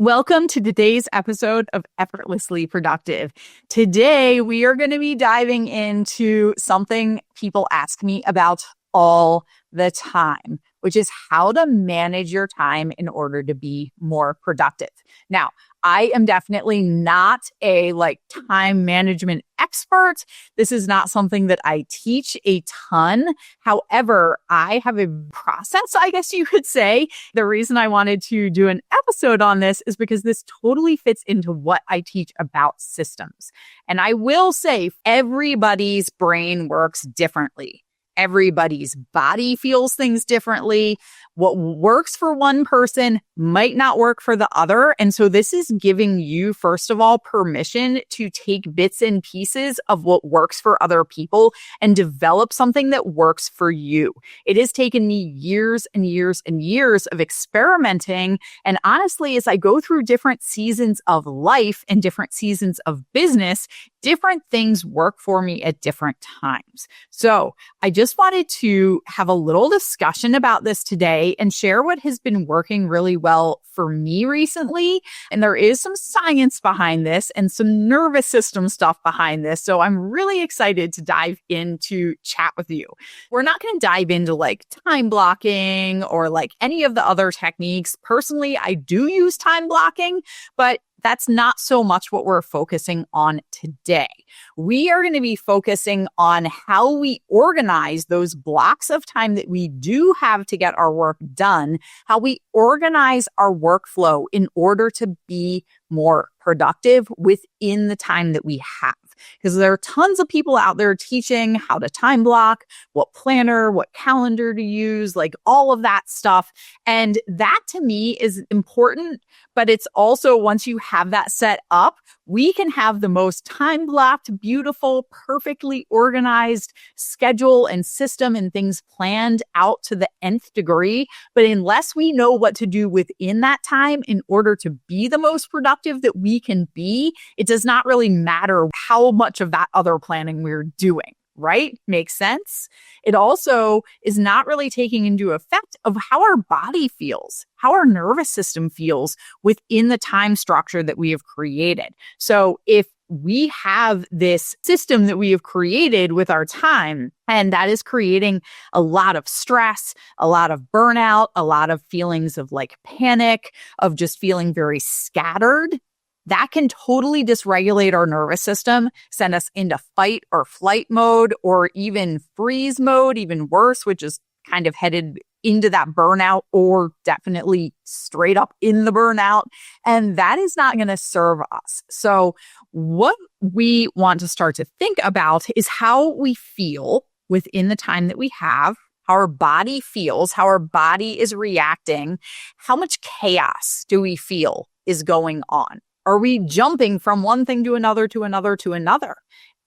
Welcome to today's episode of Effortlessly Productive. Today, we are going to be diving into something people ask me about all the time, which is how to manage your time in order to be more productive. Now, I am definitely not a time management expert. This is not something that I teach a ton. However, I have a process, I guess you could say. The reason I wanted to do an episode on this is because this totally fits into what I teach about systems. And I will say everybody's brain works differently. Everybody's body feels things differently. What works for one person might not work for the other. And so this is giving you, first of all, permission to take bits and pieces of what works for other people and develop something that works for you. It has taken me years and years and years of experimenting. And honestly, as I go through different seasons of life and different seasons of business, different things work for me at different times. So I just wanted to have a little discussion about this today and share what has been working really well for me recently. And there is some science behind this and some nervous system stuff behind this. So I'm really excited to dive into chat with you. We're not going to dive into time blocking or any of the other techniques. Personally, I do use time blocking, but that's not so much what we're focusing on today. We are going to be focusing on how we organize those blocks of time that we do have to get our work done, how we organize our workflow in order to be more productive within the time that we have. Because there are tons of people out there teaching how to time block, what planner, what calendar to use, all of that stuff. And that to me is important, but it's also once you have that set up, we can have the most time blocked, beautiful, perfectly organized schedule and system and things planned out to the nth degree. But unless we know what to do within that time in order to be the most productive that we can be, it does not really matter how much of that other planning we're doing. Right? Makes sense. It also is not really taking into effect of how our body feels, how our nervous system feels within the time structure that we have created. So if we have this system that we have created with our time, and that is creating a lot of stress, a lot of burnout, a lot of feelings of panic, of just feeling very scattered, that can totally dysregulate our nervous system, send us into fight or flight mode, or even freeze mode, even worse, which is kind of headed into that burnout or definitely straight up in the burnout. And that is not going to serve us. So what we want to start to think about is how we feel within the time that we have, how our body feels, how our body is reacting, how much chaos do we feel is going on? Are we jumping from one thing to another, to another, to another?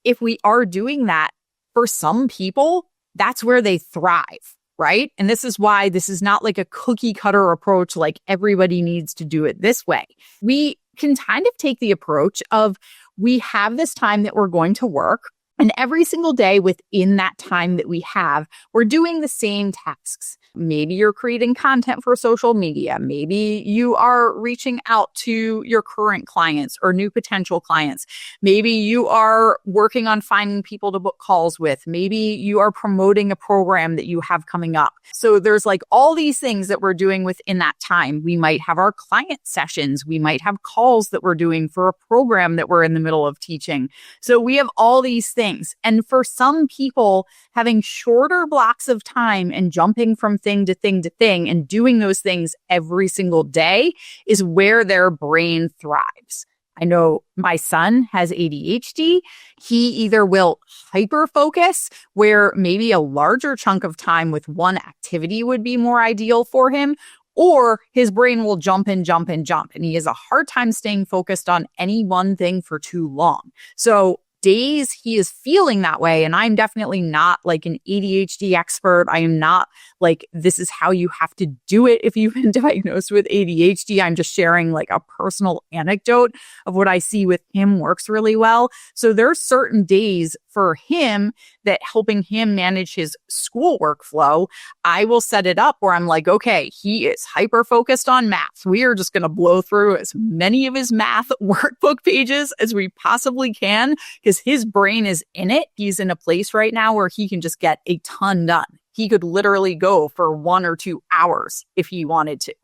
If we are doing that, for some people, that's where they thrive, right? And this is why this is not a cookie cutter approach, everybody needs to do it this way. We can kind of take the approach of we have this time that we're going to work, and every single day within that time that we have, we're doing the same tasks. Maybe you're creating content for social media. Maybe you are reaching out to your current clients or new potential clients. Maybe you are working on finding people to book calls with. Maybe you are promoting a program that you have coming up. So there's all these things that we're doing within that time. We might have our client sessions. We might have calls that we're doing for a program that we're in the middle of teaching. So we have all these things. And for some people, having shorter blocks of time and jumping from thing to thing to thing and doing those things every single day is where their brain thrives. I know my son has ADHD. He either will hyper focus, where maybe a larger chunk of time with one activity would be more ideal for him, or his brain will jump and jump and jump, and he has a hard time staying focused on any one thing for too long. So days he is feeling that way, and I'm definitely not like an ADHD expert. I am not like, this is how you have to do it if you've been diagnosed with ADHD. I'm just sharing like a personal anecdote of what I see with him works really well. So there's certain days for him that helping him manage his school workflow, I will set it up where I'm like, okay, he is hyper focused on math. We are just going to blow through as many of his math workbook pages as we possibly can because his brain is in it. He's in a place right now where he can just get a ton done. He could literally go for 1 or 2 hours if he wanted to.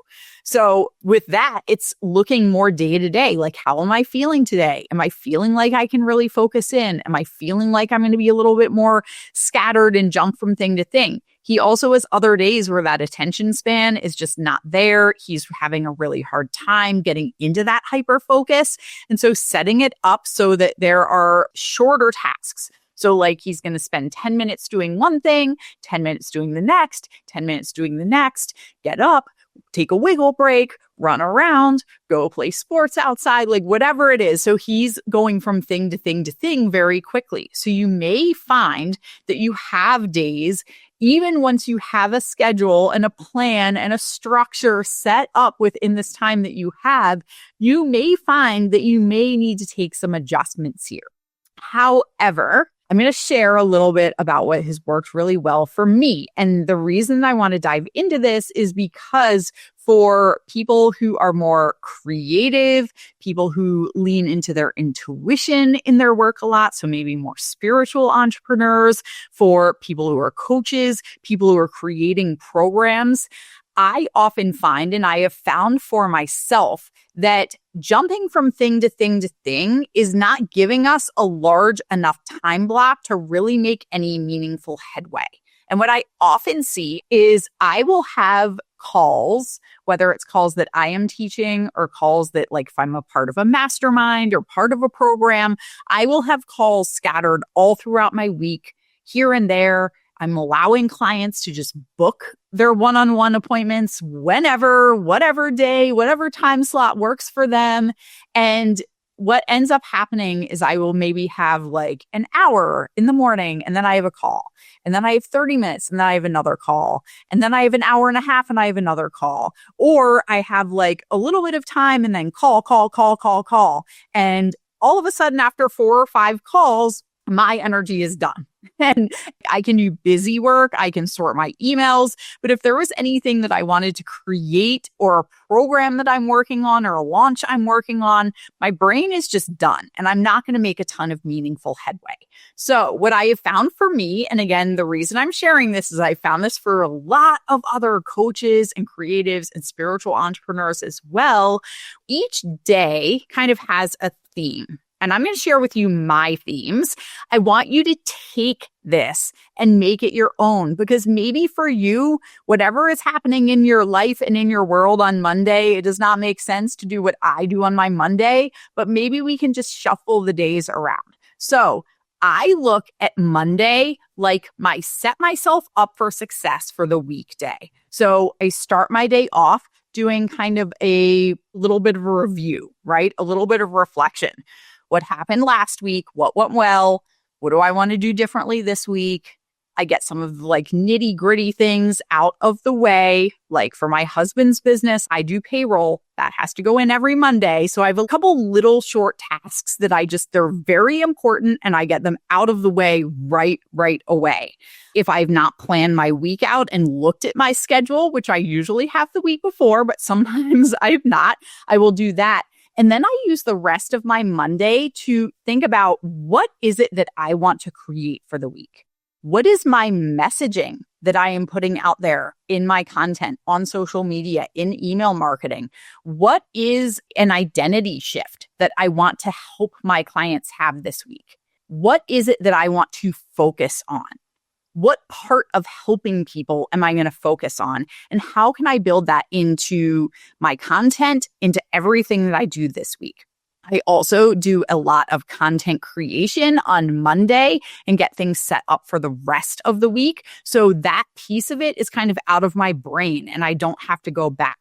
So with that, it's looking more day to day. Like, how am I feeling today? Am I feeling like I can really focus in? Am I feeling like I'm going to be a little bit more scattered and jump from thing to thing? He also has other days where that attention span is just not there. He's having a really hard time getting into that hyper focus. And so setting it up so that there are shorter tasks. So like he's going to spend 10 minutes doing one thing, 10 minutes doing the next, 10 minutes doing the next, get up, take a wiggle break, run around, go play sports outside, like whatever it is. So he's going from thing to thing to thing very quickly. So you may find that you have days, even once you have a schedule and a plan and a structure set up within this time that you have, you may find that you may need to take some adjustments here. However, I'm going to share a little bit about what has worked really well for me. And the reason I want to dive into this is because for people who are more creative, people who lean into their intuition in their work a lot, so maybe more spiritual entrepreneurs, for people who are coaches, people who are creating programs, I often find, and I have found for myself, that jumping from thing to thing to thing is not giving us a large enough time block to really make any meaningful headway. And what I often see is I will have calls, whether it's calls that I am teaching or calls that, like, if I'm a part of a mastermind or part of a program, I will have calls scattered all throughout my week, here and there. I'm allowing clients to just book their one-on-one appointments whenever, whatever day, whatever time slot works for them. And what ends up happening is I will maybe have like an hour in the morning, and then I have a call, and then I have 30 minutes, and then I have another call, and then I have an hour and a half, and I have another call. Or I have like a little bit of time and then call. And all of a sudden, after 4 or 5 calls, my energy is done. And I can do busy work. I can sort my emails. But if there was anything that I wanted to create, or a program that I'm working on, or a launch I'm working on, my brain is just done. And I'm not going to make a ton of meaningful headway. So what I have found for me, and again, the reason I'm sharing this is I found this for a lot of other coaches and creatives and spiritual entrepreneurs as well. Each day kind of has a theme. And I'm going to share with you my themes. I want you to take this and make it your own, because maybe for you, whatever is happening in your life and in your world on Monday, it does not make sense to do what I do on my Monday, but maybe we can just shuffle the days around. So I look at Monday like my set myself up for success for the weekday. So I start my day off doing kind of a little bit of a review, right? A little bit of reflection. What happened last week? What went well? What do I want to do differently this week? I get some of the like nitty gritty things out of the way. Like for my husband's business, I do payroll. That has to go in every Monday. So I have a couple little short tasks that they're very important, and I get them out of the way right away. If I've not planned my week out and looked at my schedule, which I usually have the week before, but sometimes I've not, I will do that. And then I use the rest of my Monday to think about, what is it that I want to create for the week? What is my messaging that I am putting out there in my content, on social media, in email marketing? What is an identity shift that I want to help my clients have this week? What is it that I want to focus on? What part of helping people am I going to focus on? And how can I build that into my content, into everything that I do this week? I also do a lot of content creation on Monday and get things set up for the rest of the week. So that piece of it is kind of out of my brain, and I don't have to go back.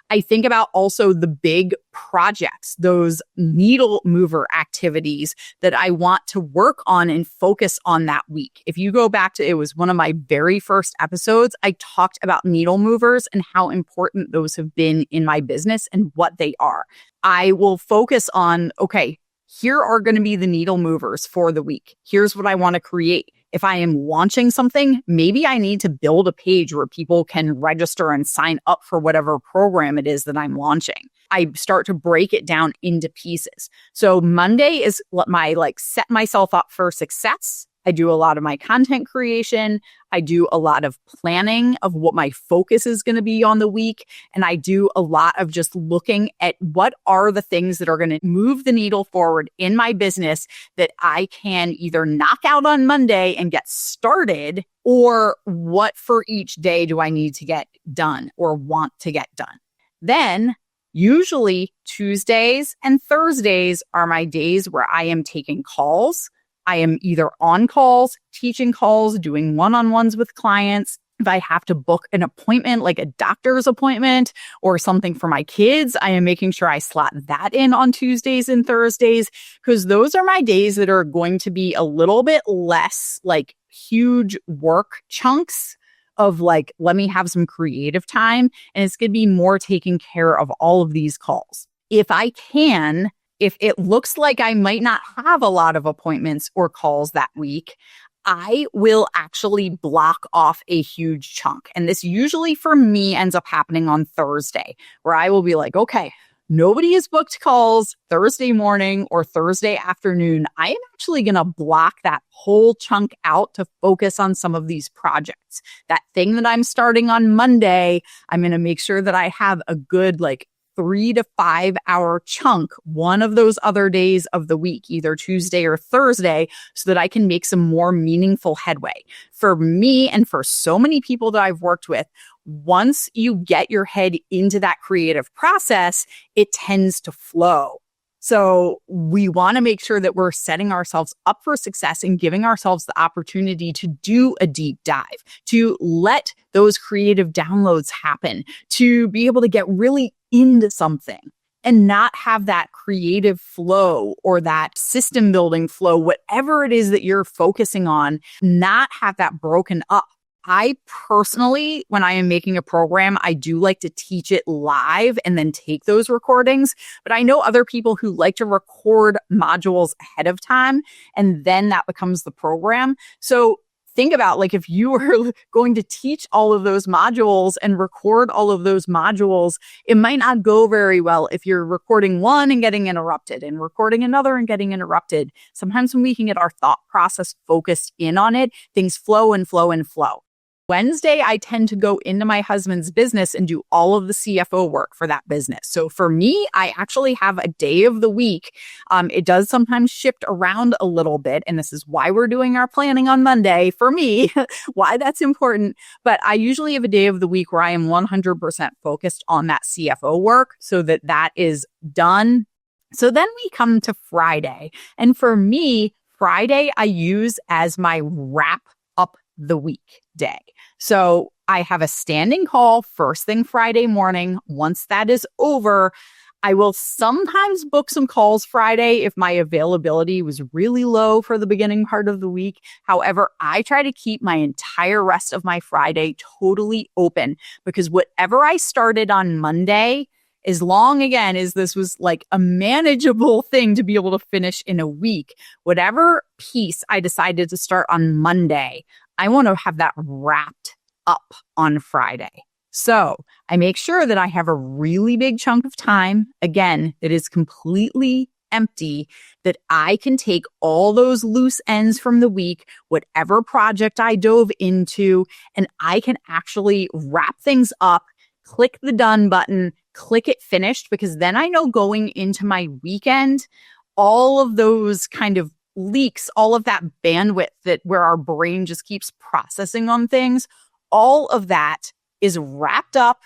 I think about also the big projects, those needle mover activities that I want to work on and focus on that week. If you go back to, it was one of my very first episodes, I talked about needle movers and how important those have been in my business and what they are. I will focus on, okay, here are going to be the needle movers for the week. Here's what I want to create. If I am launching something, maybe I need to build a page where people can register and sign up for whatever program it is that I'm launching. I start to break it down into pieces. So Monday is my set myself up for success. I do a lot of my content creation. I do a lot of planning of what my focus is going to be on the week. And I do a lot of just looking at what are the things that are going to move the needle forward in my business that I can either knock out on Monday and get started, or what for each day do I need to get done or want to get done. Then usually Tuesdays and Thursdays are my days where I am taking calls. I am either on calls, teaching calls, doing one-on-ones with clients. If I have to book an appointment, like a doctor's appointment or something for my kids, I am making sure I slot that in on Tuesdays and Thursdays, because those are my days that are going to be a little bit less like huge work chunks of like, let me have some creative time. And it's going to be more taking care of all of these calls. If I can, if it looks like I might not have a lot of appointments or calls that week, I will actually block off a huge chunk. And this usually for me ends up happening on Thursday, where I will be like, okay, nobody has booked calls Thursday morning or Thursday afternoon. I am actually going to block that whole chunk out to focus on some of these projects. That thing that I'm starting on Monday, I'm going to make sure that I have a good 3 to 5 hour chunk one of those other days of the week, either Tuesday or Thursday, so that I can make some more meaningful headway. For me and for so many people that I've worked with, once you get your head into that creative process, it tends to flow. So we want to make sure that we're setting ourselves up for success and giving ourselves the opportunity to do a deep dive, to let those creative downloads happen, to be able to get really into something and not have that creative flow or that system building flow, whatever it is that you're focusing on, not have that broken up. I personally, when I am making a program, I do like to teach it live and then take those recordings. But I know other people who like to record modules ahead of time, and then that becomes the program. So think about if you were going to teach all of those modules and record all of those modules, it might not go very well if you're recording one and getting interrupted and recording another and getting interrupted. Sometimes when we can get our thought process focused in on it, things flow and flow and flow. Wednesday, I tend to go into my husband's business and do all of the CFO work for that business. So for me, I actually have a day of the week. It does sometimes shift around a little bit. And this is why we're doing our planning on Monday for me, why that's important. But I usually have a day of the week where I am 100% focused on that CFO work so that that is done. So then we come to Friday. And for me, Friday, I use as my wrap up the week day. So I have a standing call first thing Friday morning. Once that is over, I will sometimes book some calls Friday if my availability was really low for the beginning part of the week. However, I try to keep my entire rest of my Friday totally open, because whatever I started on Monday, as long again as this was a manageable thing to be able to finish in a week, whatever piece I decided to start on Monday, I want to have that wrapped up on Friday. So I make sure that I have a really big chunk of time, again, that is completely empty, that I can take all those loose ends from the week, whatever project I dove into, and I can actually wrap things up, click the done button, click it finished, because then I know going into my weekend, all of those kind of leaks, all of that bandwidth that where our brain just keeps processing on things, all of that is wrapped up.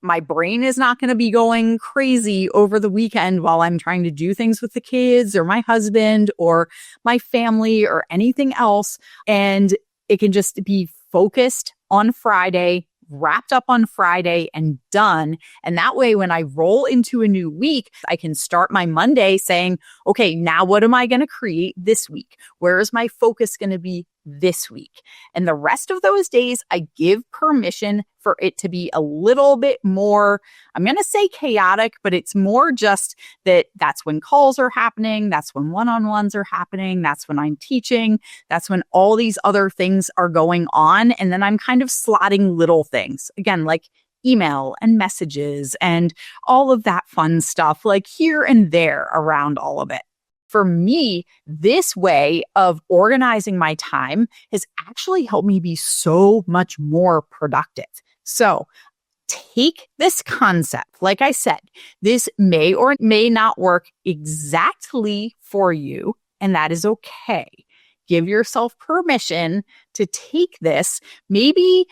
My brain is not going to be going crazy over the weekend while I'm trying to do things with the kids or my husband or my family or anything else. And it can just be focused on Friday, wrapped up on Friday and done. And that way, when I roll into a new week, I can start my Monday saying, okay, now what am I going to create this week? Where is my focus going to be this week? And the rest of those days, I give permission for it to be a little bit more, I'm going to say chaotic, but it's more just that that's when calls are happening. That's when one-on-ones are happening. That's when I'm teaching. That's when all these other things are going on. And then I'm kind of slotting little things, again, like email and messages and all of that fun stuff, like here and there around all of it. For me, this way of organizing my time has actually helped me be so much more productive. So take this concept. Like I said, this may or may not work exactly for you, and that is okay. Give yourself permission to take this. Maybe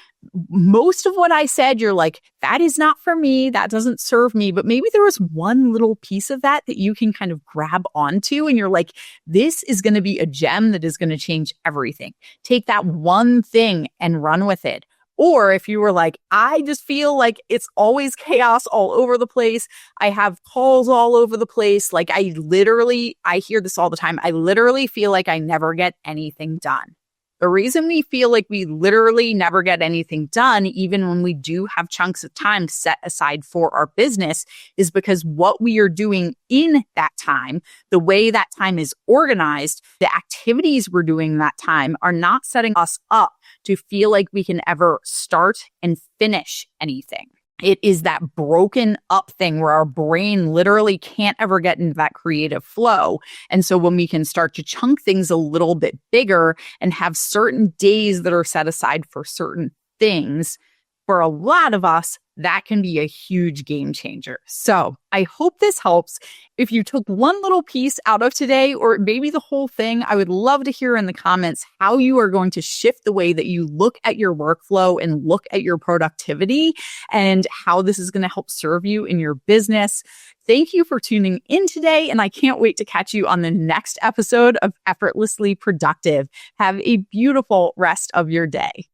most of what I said, you're like, that is not for me. That doesn't serve me. But maybe there was one little piece of that you can kind of grab onto. And you're like, this is going to be a gem that is going to change everything. Take that one thing and run with it. Or if you were like, I just feel like it's always chaos all over the place. I have calls all over the place. Like I hear this all the time. I literally feel like I never get anything done. The reason we feel like we literally never get anything done, even when we do have chunks of time set aside for our business, is because what we are doing in that time, the way that time is organized, the activities we're doing that time are not setting us up to feel like we can ever start and finish anything. It is that broken up thing where our brain literally can't ever get into that creative flow. And so when we can start to chunk things a little bit bigger and have certain days that are set aside for certain things, for a lot of us, that can be a huge game changer. So I hope this helps. If you took one little piece out of today, or maybe the whole thing, I would love to hear in the comments how you are going to shift the way that you look at your workflow and look at your productivity, and how this is going to help serve you in your business. Thank you for tuning in today, and I can't wait to catch you on the next episode of Effortlessly Productive. Have a beautiful rest of your day.